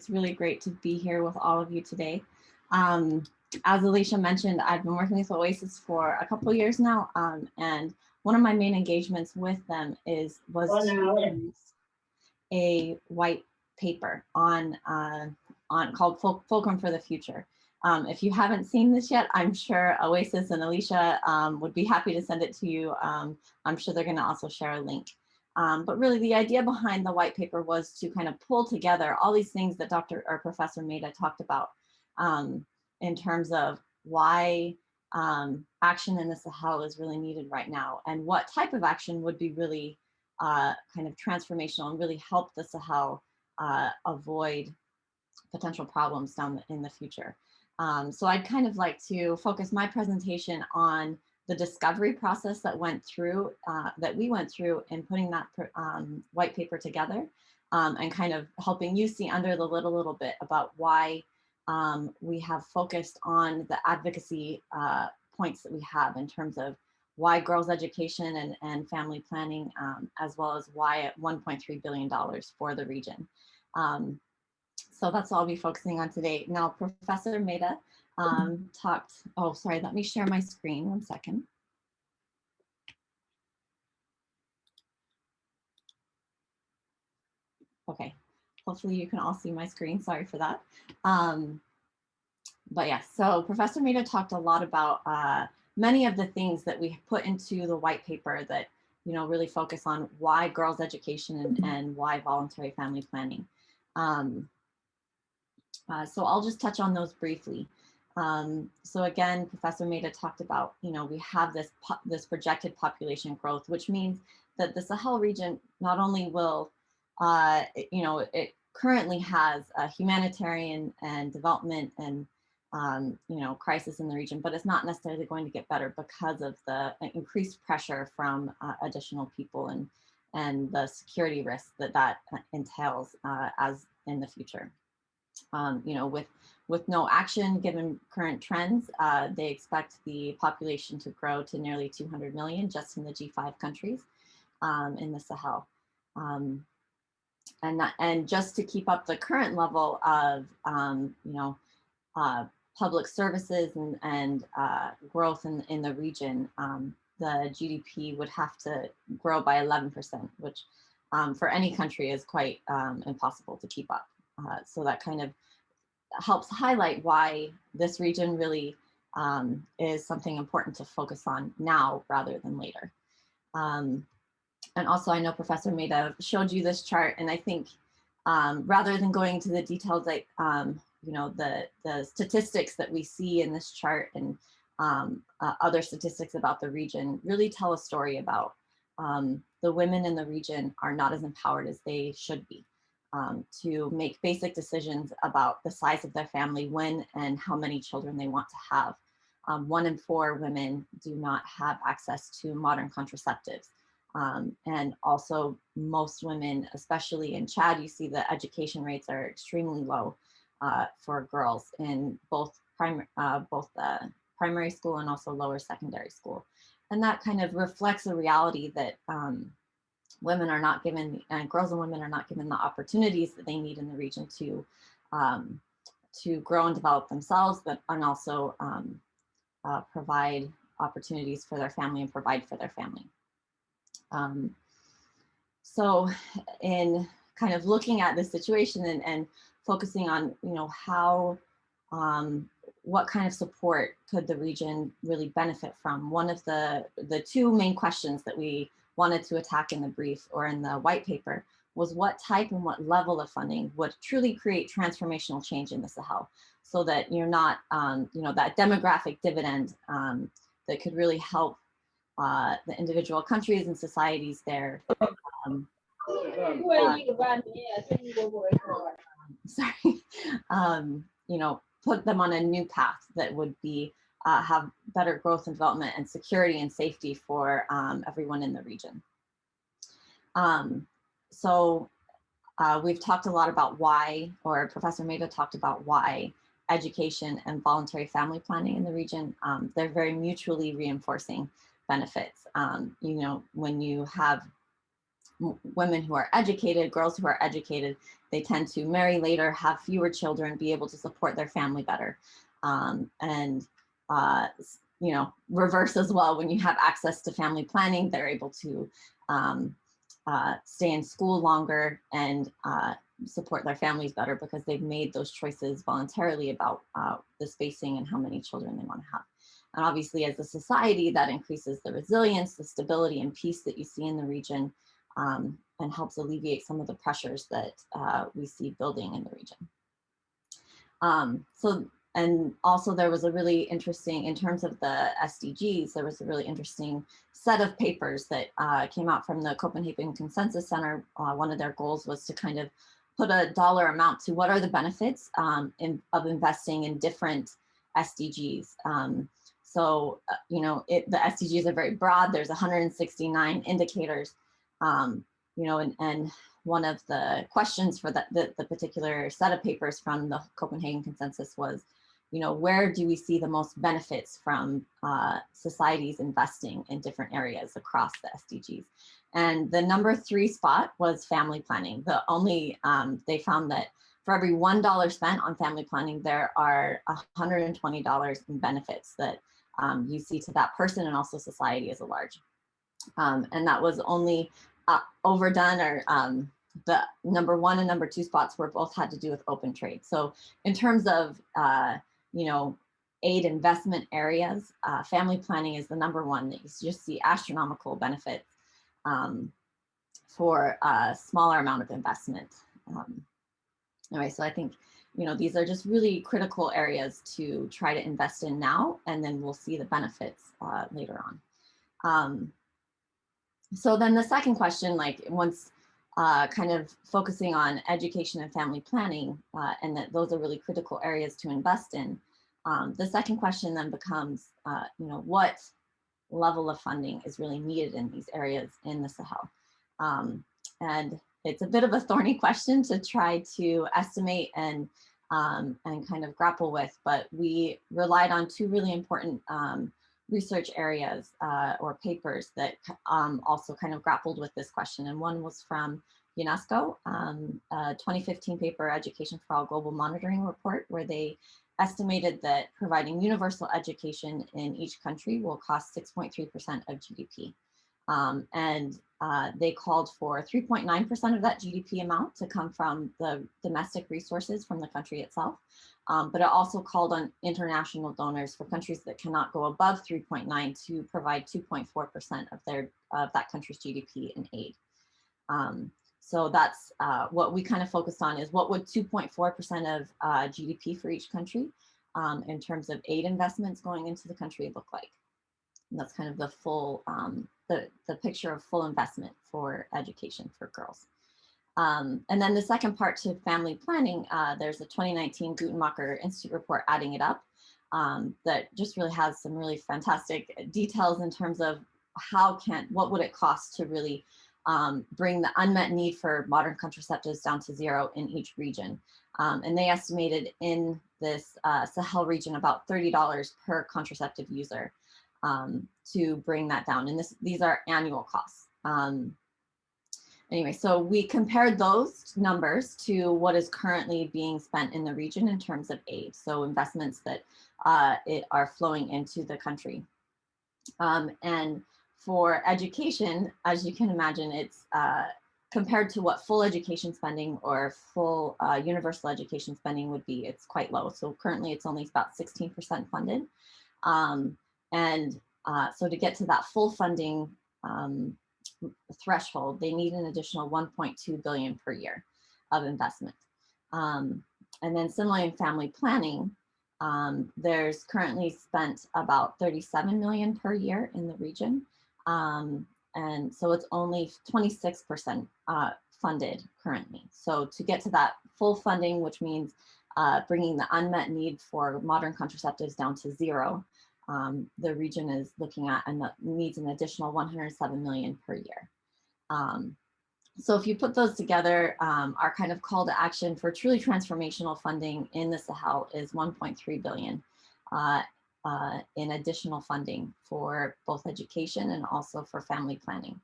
really great to be here with all of you today. As Alicia mentioned, I've been working with Oasis for a couple of years now, and one of my main engagements with them was to produce a white paper on called Fulcrum for the Future. If you haven't seen this yet, I'm sure Oasis and Alicia would be happy to send it to you. I'm sure they're going to also share a link. But really the idea behind the white paper was to kind of pull together all these things that Professor Mehta talked about in terms of why action in the Sahel is really needed right now, and what type of action would be really kind of transformational and really help the Sahel avoid potential problems down in the future. So I'd kind of like to focus my presentation on the discovery process that we went through in putting that white paper together, and kind of helping you see under the lid a little bit about why we have focused on the advocacy points that we have in terms of why girls' education and family planning, as well as why at $1.3 billion for the region. So that's all I'll be focusing on today. Now, Professor Mehta talked, oh, sorry, let me share my screen, 1 second. Okay, hopefully you can all see my screen, sorry for that. But yeah, so Professor Mehta talked a lot about many of the things that we put into the white paper that, you know, really focus on why girls' education and why voluntary family planning. So I'll just touch on those briefly. So again, Professor Mehta talked about, you know, we have this projected population growth, which means that the Sahel region not only will, you know, it currently has a humanitarian and development and, you know, crisis in the region, but it's not necessarily going to get better because of the increased pressure from additional people and the security risks that entails as in the future. You know, with no action given current trends, they expect the population to grow to nearly 200 million just in the G5 countries in the Sahel. And just to keep up the current level of, you know, public services and growth in the region, the GDP would have to grow by 11%, which for any country is quite impossible to keep up. So that kind of helps highlight why this region really is something important to focus on now rather than later. And also, I know Professor Mehta showed you this chart, and I think rather than going into the details, like you know, the statistics that we see in this chart and other statistics about the region really tell a story about the women in the region are not as empowered as they should be. To make basic decisions about the size of their family, when and how many children they want to have. 1 in 4 women do not have access to modern contraceptives. And also most women, especially in Chad, you see the education rates are extremely low for girls in both the primary school and also lower secondary school. And that kind of reflects a reality that women are not given, and girls and women are not given the opportunities that they need in the region to grow and develop themselves, but and also provide opportunities for their family and provide for their family. So in kind of looking at this situation and focusing on, you know, how, what kind of support could the region really benefit from, one of the 2 main questions that we wanted to attack in the brief or in the white paper was what type and what level of funding would truly create transformational change in the Sahel, so that you're not, you know, that demographic dividend that could really help the individual countries and societies there. Sorry, you know, put them on a new path that would be have better growth and development and security and safety for everyone in the region. So we've talked a lot about why, or Professor Mehta talked about why education and voluntary family planning in the region, they're very mutually reinforcing benefits. You know, when you have women who are educated, girls who are educated, they tend to marry later, have fewer children, be able to support their family better. And you know, reverse as well, when you have access to family planning, they're able to stay in school longer and support their families better because they've made those choices voluntarily about the spacing and how many children they want to have. And obviously, as a society, that increases the resilience, the stability, and peace that you see in the region, and helps alleviate some of the pressures that we see building in the region. And also there was a really interesting, in terms of the SDGs, there was a really interesting set of papers that came out from the Copenhagen Consensus Center. One of their goals was to kind of put a dollar amount to what are the benefits of investing in different SDGs. You know, the SDGs are very broad. There's 169 indicators, you know, and one of the questions for the particular set of papers from the Copenhagen Consensus was, you know, where do we see the most benefits from societies investing in different areas across the SDGs? And the number 3 spot was family planning. The only, they found that for every $1 spent on family planning, there are $120 in benefits that you see to that person and also society as a large. And that was only overdone, or the number 1 and number 2 spots were both had to do with open trade. So in terms of, you know, aid investment areas, family planning is the number 1 that you just see astronomical benefits for a smaller amount of investment. Anyway, so I think, you know, these are just really critical areas to try to invest in now, and then we'll see the benefits later on. So then the second question, like once kind of focusing on education and family planning, and that those are really critical areas to invest in, the second question then becomes, you know, what level of funding is really needed in these areas in the Sahel? And it's a bit of a thorny question to try to estimate and kind of grapple with, but we relied on 2 really important research areas or papers that also kind of grappled with this question. And one was from UNESCO, a 2015 paper, Education for All Global Monitoring Report, where they estimated that providing universal education in each country will cost 6.3% of GDP. And they called for 3.9% of that GDP amount to come from the domestic resources from the country itself. But it also called on international donors for countries that cannot go above 3.9 to provide 2.4% of that country's GDP in aid. So that's what we kind of focused on, is what would 2.4% of GDP for each country in terms of aid investments going into the country look like. And that's kind of the full, the picture of full investment for education for girls. And then the second part to family planning, there's a 2019 Gutenmacher Institute report, Adding It Up, that just really has some really fantastic details in terms of what would it cost to really bring the unmet need for modern contraceptives down to 0 in each region. And they estimated in this Sahel region about $30 per contraceptive user to bring that down. And these are annual costs. Anyway, so we compared those numbers to what is currently being spent in the region in terms of aid. So investments that are flowing into the country. And for education, as you can imagine, it's compared to what full education spending or full universal education spending would be, it's quite low. So currently it's only about 16% funded. So to get to that full funding threshold, they need an additional 1.2 billion per year of investment. And then similarly in family planning, there's currently spent about 37 million per year in the region. And so it's only 26% funded currently. So to get to that full funding, which means bringing the unmet need for modern contraceptives down to 0, the region is looking at and needs an additional 107 million per year. So if you put those together, our kind of call to action for truly transformational funding in the Sahel is 1.3 billion in additional funding for both education and also for family planning.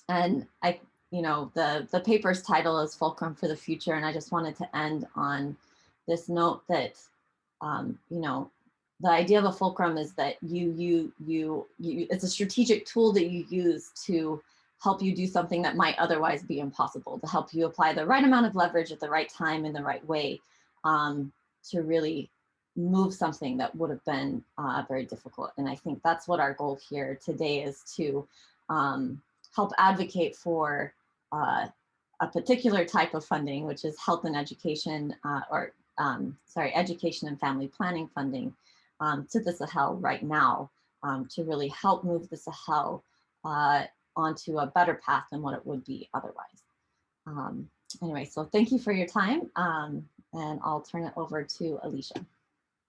And you know, the paper's title is Fulcrum for the Future, and I just wanted to end on this note that, you know, the idea of a fulcrum is that it's a strategic tool that you use to help you do something that might otherwise be impossible, to help you apply the right amount of leverage at the right time in the right way, to really move something that would have been very difficult. And I think that's what our goal here today is, to help advocate for a particular type of funding, which is health and education, education and family planning funding, to the Sahel right now, to really help move the Sahel onto a better path than what it would be otherwise. Anyway, so thank you for your time, and I'll turn it over to Alicia.